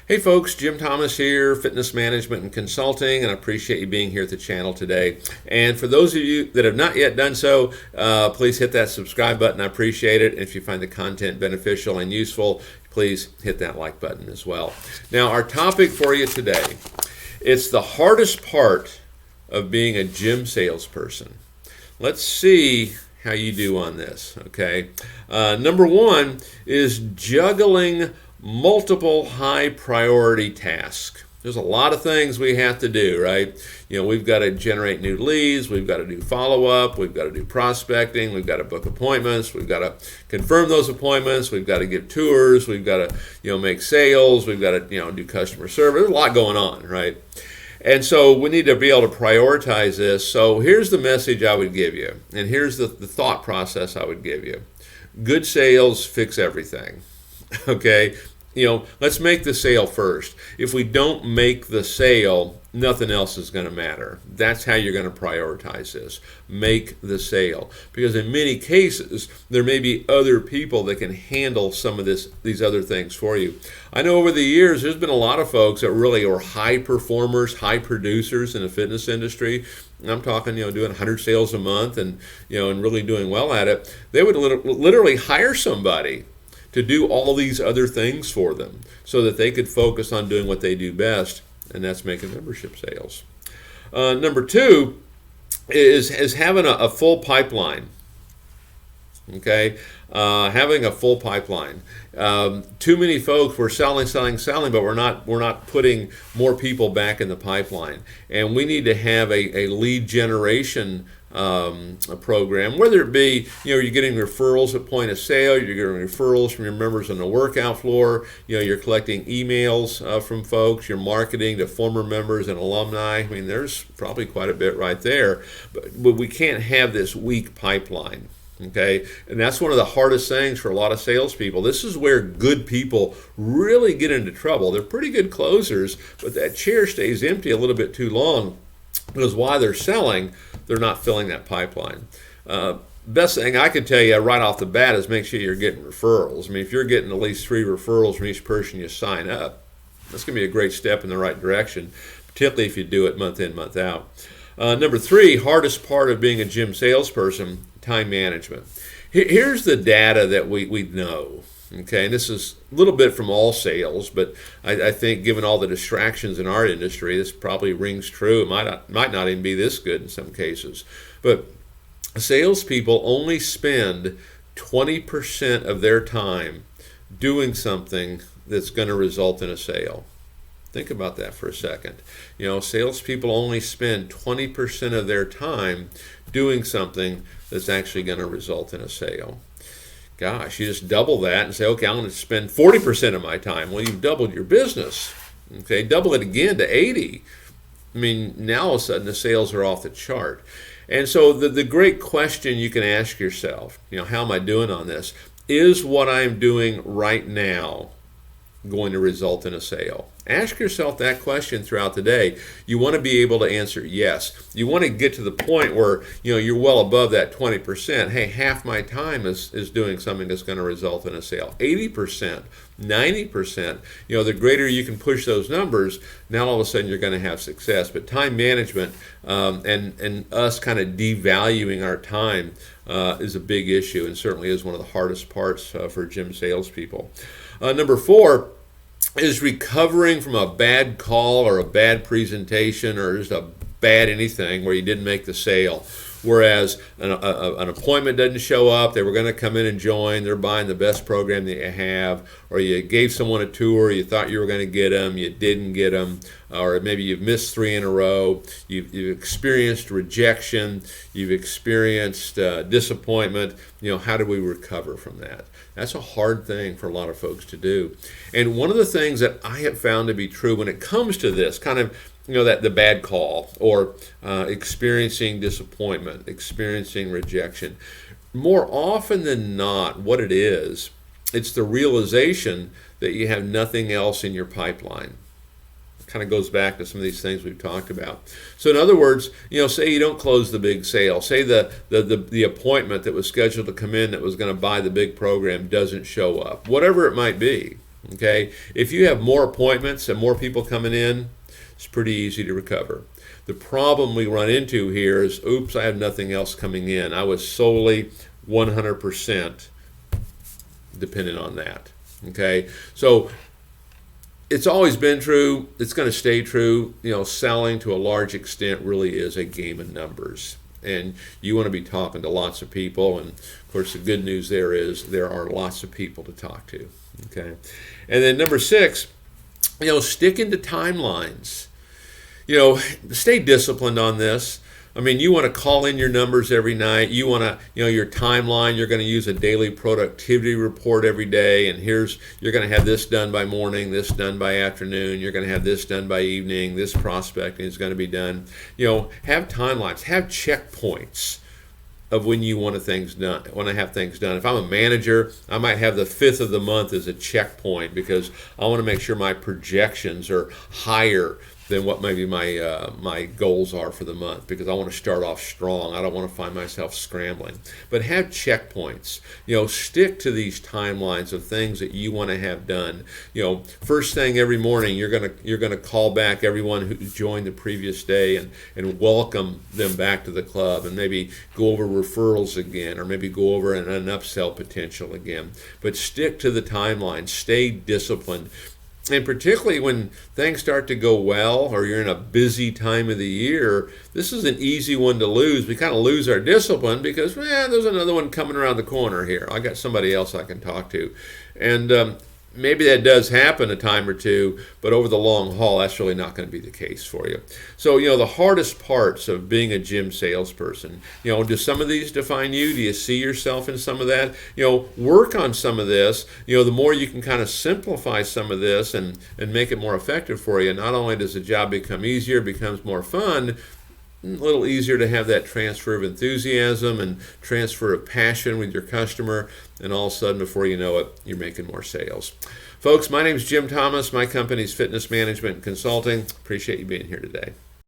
Hey folks, Jim Thomas here, Fitness Management and Consulting, and I appreciate you being here at the channel today. And for those of you that have not yet done so, please hit that subscribe button. I appreciate it. If you find the content beneficial and useful, please hit that like button as well. Now, our topic for you today, it's the hardest part of being a gym salesperson. Let's see how you do on this, okay? Number one is juggling multiple high priority tasks. There's a lot of things we have to do, right? You know, we've got to generate new leads, we've got to do follow-up, we've got to do prospecting, we've got to book appointments, we've got to confirm those appointments, we've got to give tours, we've got to, make sales, we've got to, do customer service. There's a lot going on, right? And so we need to be able to prioritize this. So here's the message I would give you, and here's the thought process I would give you. Good sales fix everything. Okay, let's make the sale first. If we don't make the sale, nothing else is going to matter. That's how you're going to prioritize this. Make the sale. Because in many cases, there may be other people that can handle some of these other things for you. I know over the years, there's been a lot of folks that really are high performers, high producers in the fitness industry. And I'm talking, doing 100 sales a month and really doing well at it. They would literally hire somebody to do all these other things for them so that they could focus on doing what they do best, and that's making membership sales. Number two is having a full pipeline. Okay, having a full pipeline. Too many folks, we're selling, but we're not putting more people back in the pipeline, and we need to have a lead generation a program, whether it be you're getting referrals at point of sale, you're getting referrals from your members on the workout floor, you're collecting emails from folks, you're marketing to former members and alumni. I mean, there's probably quite a bit right there, but we can't have this weak pipeline. Okay, and that's one of the hardest things for a lot of salespeople. This is where good people really get into trouble. They're pretty good closers, but that chair stays empty a little bit too long because while they're selling, they're not filling that pipeline. Best thing I could tell you right off the bat is make sure you're getting referrals. I mean, if you're getting at least 3 referrals from each person you sign up, that's going to be a great step in the right direction, particularly if you do it month in, month out. Number 3, hardest part of being a gym salesperson, time management. Here's the data that we know. Okay, and this is a little bit from all sales, but I think given all the distractions in our industry, this probably rings true. It might not even be this good in some cases. But salespeople only spend 20% of their time doing something that's going to result in a sale. Think about that for a second. Salespeople only spend 20% of their time doing something that's actually going to result in a sale. Gosh, you just double that and say, okay, I'm going to spend 40% of my time. Well, you've doubled your business. Okay, double it again to 80. I mean, now all of a sudden the sales are off the chart. And so the great question you can ask yourself, how am I doing on this? Is what I'm doing right now going to result in a sale? Ask yourself that question throughout the day. You want to be able to answer yes. You want to get to the point where you're well above that 20%. Hey, half my time is doing something that's going to result in a sale. 80%, 90%. The greater you can push those numbers, now all of a sudden you're going to have success. But time management and us kind of devaluing our time is a big issue, and certainly is one of the hardest parts for gym salespeople. Number 4 is recovering from a bad call or a bad presentation or just a bad anything where you didn't make the sale. Whereas an appointment doesn't show up, they were going to come in and join, they're buying the best program that you have, or you gave someone a tour, you thought you were going to get them, you didn't get them, or maybe you've missed 3 in a row, you've experienced rejection, you've experienced disappointment. How do we recover from that? That's a hard thing for a lot of folks to do. And one of the things that I have found to be true when it comes to this kind of that the bad call or experiencing disappointment, experiencing rejection. More often than not, what it is, it's the realization that you have nothing else in your pipeline. It kind of goes back to some of these things we've talked about. So in other words, say you don't close the big sale. Say the appointment that was scheduled to come in that was going to buy the big program doesn't show up. Whatever it might be. Okay, if you have more appointments and more people coming in, it's pretty easy to recover. The problem we run into here is, oops, I have nothing else coming in. I was solely 100% dependent on that. Okay, so it's always been true. It's going to stay true. Selling to a large extent really is a game of numbers. And you want to be talking to lots of people. And of course, the good news there is there are lots of people to talk to. Okay. And then number 6, sticking to timelines. Stay disciplined on this. I mean, you want to call in your numbers every night. You want to, your timeline, you're going to use a daily productivity report every day. And you're going to have this done by morning, this done by afternoon. You're going to have this done by evening. This prospecting is going to be done. Have timelines, have checkpoints of when you want things done. When I have things done. If I'm a manager, I might have the 5th of the month as a checkpoint because I want to make sure my projections are higher than what maybe my goals are for the month, because I want to start off strong. I don't want to find myself scrambling. But have checkpoints. Stick to these timelines of things that you want to have done. First thing every morning, you're gonna call back everyone who joined the previous day and welcome them back to the club, and maybe go over referrals again, or maybe go over an upsell potential again. But stick to the timeline. Stay disciplined. And particularly when things start to go well, or you're in a busy time of the year, this is an easy one to lose. We kind of lose our discipline because, there's another one coming around the corner here. I got somebody else I can talk to. And maybe that does happen a time or two, but over the long haul, that's really not going to be the case for you. So, the hardest parts of being a gym salesperson, do some of these define you? Do you see yourself in some of that? Work on some of this. The more you can kind of simplify some of this and make it more effective for you, not only does the job become easier, it becomes more fun, a little easier to have that transfer of enthusiasm and transfer of passion with your customer, and all of a sudden, before you know it, you're making more sales. Folks, my name is Jim Thomas. My company is Fitness Management and Consulting. Appreciate you being here today.